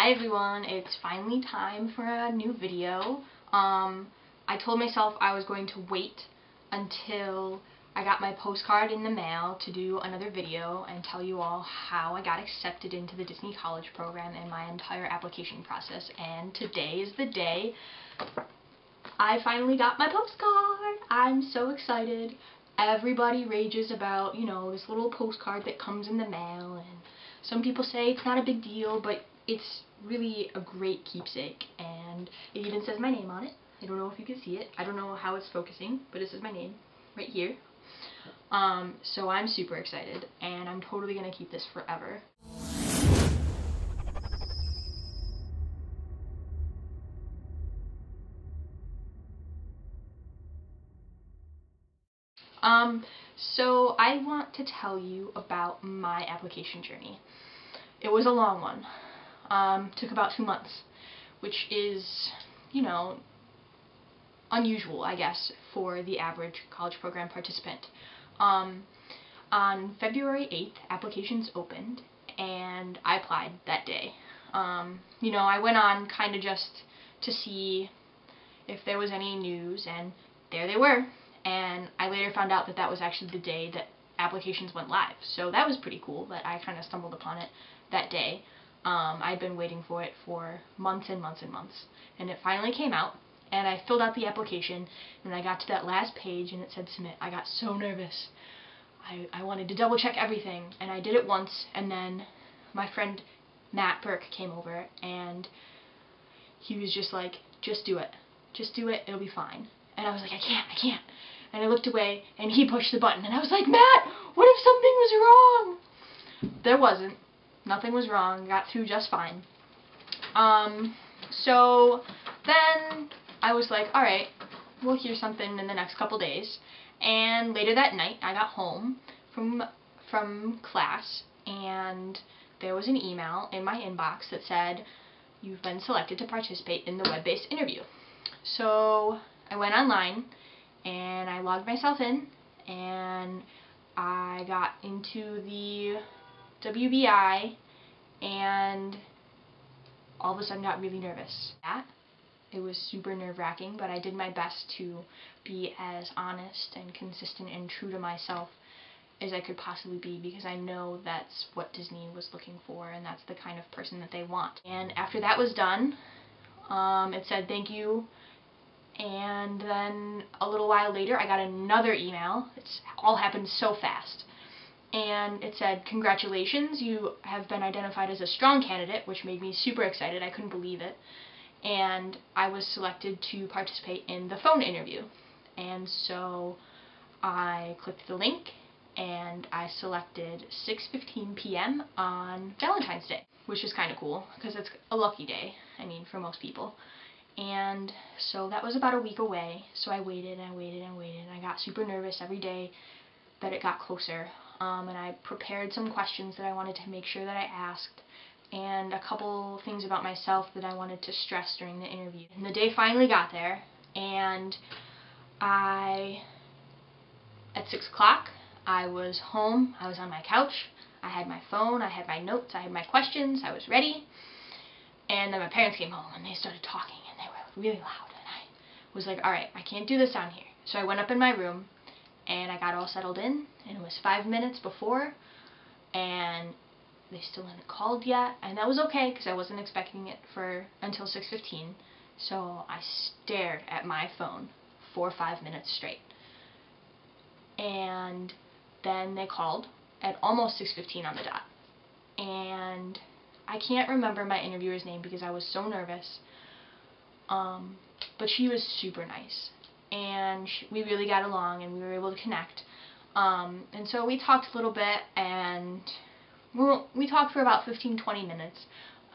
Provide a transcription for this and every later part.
Hi everyone, it's finally time for a new video. I told myself I was going to wait until I got my postcard in the mail to do another video and tell you all how I got accepted into the Disney College program and my entire application process. And today is the day I finally got my postcard. I'm so excited. Everybody rages about, this little postcard that comes in the mail, and some people say it's not a big deal, but it's really a great keepsake, and it even says my name on it. I don't know if you can see it. I don't know how it's focusing, but it says my name right here. So I'm super excited, and I'm totally going to keep this forever. So I want to tell you about my application journey. It was a long one. Took about 2 months, which is, unusual, I guess, for the average college program participant. On February 8th, applications opened, and I applied that day. I went on kind of just to see if there was any news, and there they were. And I later found out that that was actually the day that applications went live. So that was pretty cool that I kind of stumbled upon it that day. I'd been waiting for it for months and months and months. And it finally came out, and I filled out the application, and I got to that last page, and it said submit. I got so nervous. I wanted to double check everything, and I did it once, and then my friend Matt Burke came over, and he was just like, just do it. Just do it, it'll be fine. And I was like, I can't. And I looked away, and he pushed the button, and I was like, Matt, what if something was wrong? There wasn't. Nothing was wrong. Got through just fine. So then I was like, alright, we'll hear something in the next couple days. And later that night, I got home from class, and there was an email in my inbox that said, you've been selected to participate in the web-based interview. So I went online, and I logged myself in, and I got into the WBI, and all of a sudden got really nervous. It was super nerve-wracking, but I did my best to be as honest and consistent and true to myself as I could possibly be, because I know that's what Disney was looking for, and that's the kind of person that they want. And after that was done, it said thank you. And then a little while later, I got another email. It's all happened so fast. And it said, congratulations, you have been identified as a strong candidate, which made me super excited. I couldn't believe it. And I was selected to participate in the phone interview. And so I clicked the link, and I selected 6:15 p.m. on Valentine's Day, which is kind of cool, because it's a lucky day, for most people. And so that was about a week away, so I waited and waited and waited, and I got super nervous every day that it got closer, and I prepared some questions that I wanted to make sure that I asked, and a couple things about myself that I wanted to stress during the interview. And the day finally got there, and at 6 o'clock, I was home, I was on my couch, I had my phone, I had my notes, I had my questions, I was ready. And then my parents came home, and they started talking, and they were really loud, and I was like, alright, I can't do this down here. So I went up in my room, and I got all settled in, and it was 5 minutes before, and they still hadn't called yet, and that was okay, because I wasn't expecting it until 6:15, so I stared at my phone for 5 minutes straight. And then they called at almost 6:15 on the dot, and I can't remember my interviewer's name because I was so nervous, but she was super nice, and we really got along, and we were able to connect, and so we talked a little bit, and we talked for about 15-20 minutes.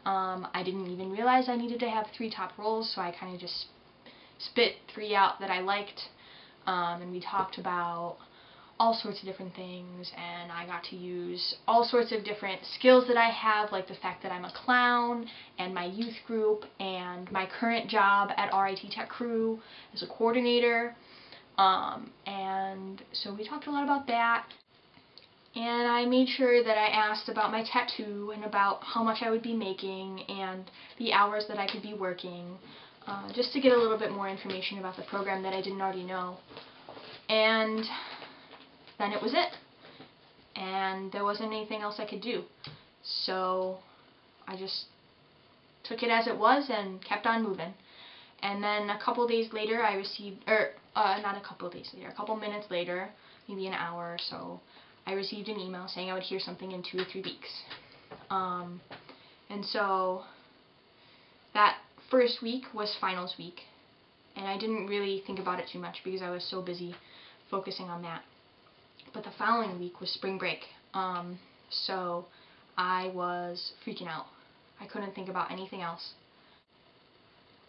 I didn't even realize I needed to have 3 top roles, so I kind of just spit 3 out that I liked, and we talked about all sorts of different things, and I got to use all sorts of different skills that I have, like the fact that I'm a clown, and my youth group, and my current job at RIT Tech Crew as a coordinator, and so we talked a lot about that. And I made sure that I asked about my tattoo and about how much I would be making and the hours that I could be working, just to get a little bit more information about the program that I didn't already know. And then it was it. And there wasn't anything else I could do. So I just took it as it was and kept on moving. And then a couple days later I received, not a couple days later, a couple minutes later, maybe an hour or so, I received an email saying I would hear something in 2 or 3 weeks. And so that first week was finals week, and I didn't really think about it too much because I was so busy focusing on that. But the following week was spring break, so I was freaking out. I couldn't think about anything else.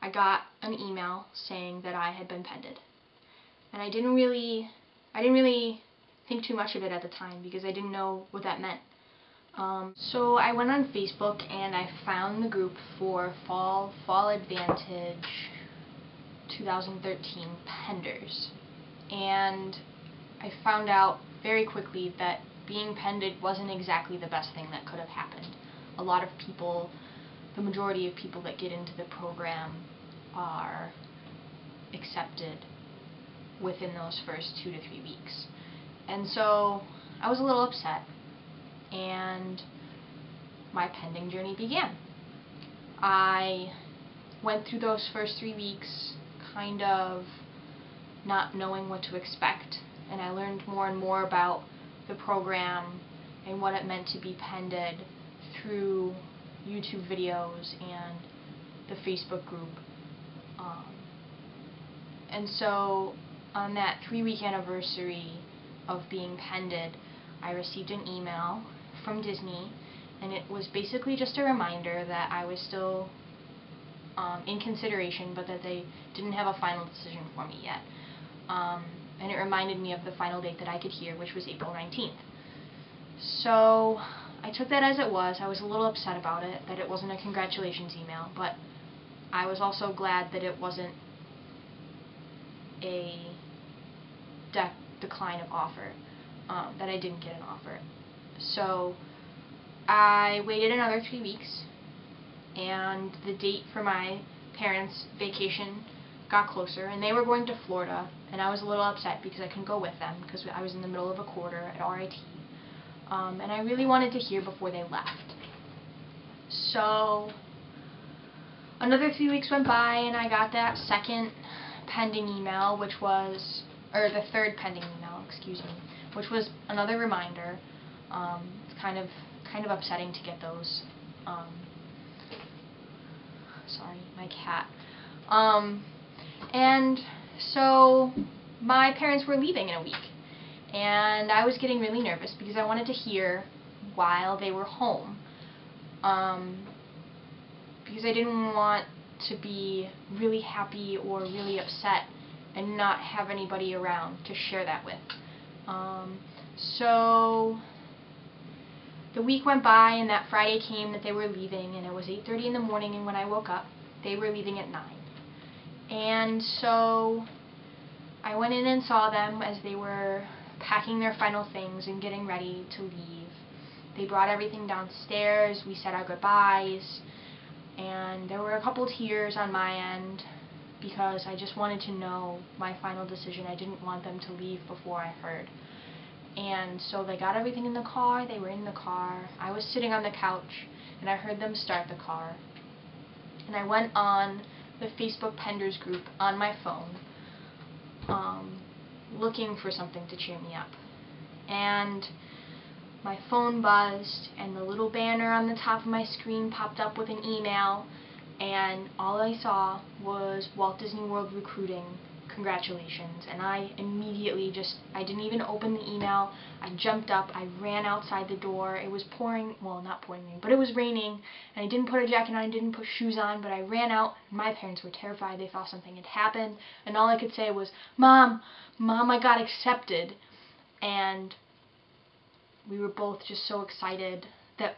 I got an email saying that I had been pended, and I didn't really think too much of it at the time because I didn't know what that meant. So I went on Facebook and I found the group for Fall Advantage 2013 penders, and I found out very quickly that being pended wasn't exactly the best thing that could have happened. A lot of people, the majority of people that get into the program are accepted within those first 2 to 3 weeks. And so I was a little upset, and my pending journey began. I went through those first 3 weeks kind of not knowing what to expect, and I learned more and more about the program and what it meant to be pended through YouTube videos and the Facebook group. And so on that 3-week anniversary of being pended, I received an email from Disney, and it was basically just a reminder that I was still in consideration, but that they didn't have a final decision for me yet. And it reminded me of the final date that I could hear, which was April 19th. So I took that as it was. I was a little upset about it, that it wasn't a congratulations email, but I was also glad that it wasn't a decline of offer, that I didn't get an offer. So I waited another 3 weeks, and the date for my parents' vacation got closer, and they were going to Florida, and I was a little upset because I couldn't go with them because I was in the middle of a quarter at RIT, and I really wanted to hear before they left. So another 3 weeks went by, and I got that second pending email, which was, or the third pending email, excuse me, which was another reminder. It's kind of upsetting to get those. Sorry, my cat. And so my parents were leaving in a week, and I was getting really nervous because I wanted to hear while they were home, because I didn't want to be really happy or really upset and not have anybody around to share that with. So the week went by, and that Friday came that they were leaving, and it was 8:30 in the morning, and when I woke up, they were leaving at 9. And so I went in and saw them as they were packing their final things and getting ready to leave. They brought everything downstairs, we said our goodbyes, and there were a couple tears on my end because I just wanted to know my final decision. I didn't want them to leave before I heard. And so they got everything in the car, they were in the car, I was sitting on the couch, and I heard them start the car. And I went on the Facebook Penders group on my phone, looking for something to cheer me up. And my phone buzzed, and the little banner on the top of my screen popped up with an email, and all I saw was Walt Disney World recruiting, congratulations. And I immediately I didn't even open the email. I jumped up, I ran outside the door. It was pouring, well, not pouring rain, but it was raining, and I didn't put a jacket on, I didn't put shoes on, but I ran out. My parents were terrified. They thought something had happened, and all I could say was, Mom, I got accepted. And we were both just so excited that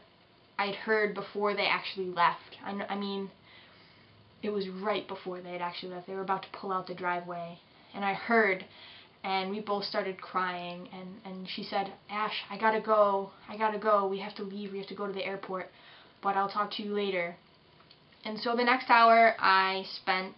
I'd heard before they actually left. I mean, it was right before they had actually left. They were about to pull out the driveway, and I heard, and we both started crying, and she said, "Ash, I gotta go, we have to leave, we have to go to the airport, but I'll talk to you later." And so the next hour I spent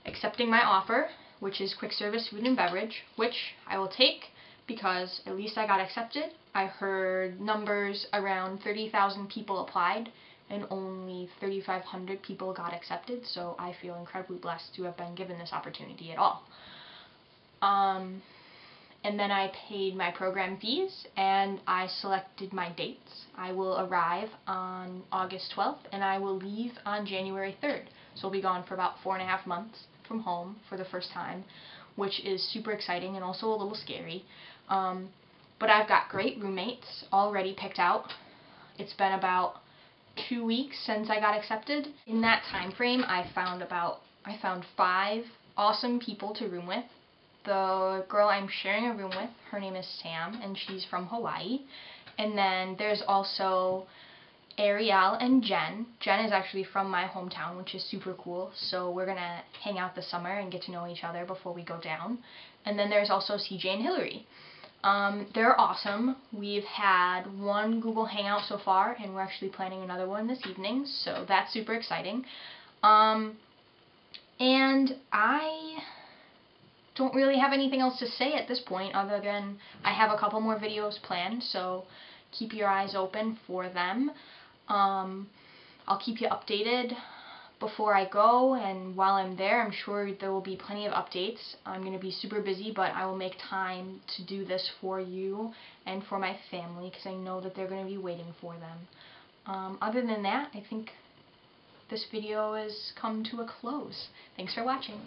accepting my offer, which is quick service food and beverage, which I will take because at least I got accepted. I heard numbers around 30,000 people applied and only 3,500 people got accepted, so I feel incredibly blessed to have been given this opportunity at all. And then I paid my program fees and I selected my dates. I will arrive on August 12th and I will leave on January 3rd. So I'll be gone for about 4.5 months from home for the first time, which is super exciting and also a little scary. But I've got great roommates already picked out. It's been about 2 weeks since I got accepted. In that time frame, I found 5 awesome people to room with. The girl I'm sharing a room with, her name is Sam, and she's from Hawaii. And then there's also Ariel and Jen. Jen is actually from my hometown, which is super cool. So we're going to hang out this summer and get to know each other before we go down. And then there's also CJ and Hillary. They're awesome. We've had one Google Hangout so far, and we're actually planning another one this evening, so that's super exciting. And I don't really have anything else to say at this point other than I have a couple more videos planned, so keep your eyes open for them. I'll keep you updated before I go, and while I'm there I'm sure there will be plenty of updates. I'm going to be super busy, but I will make time to do this for you and for my family because I know that they're going to be waiting for them. Other than that, I think this video has come to a close. Thanks for watching.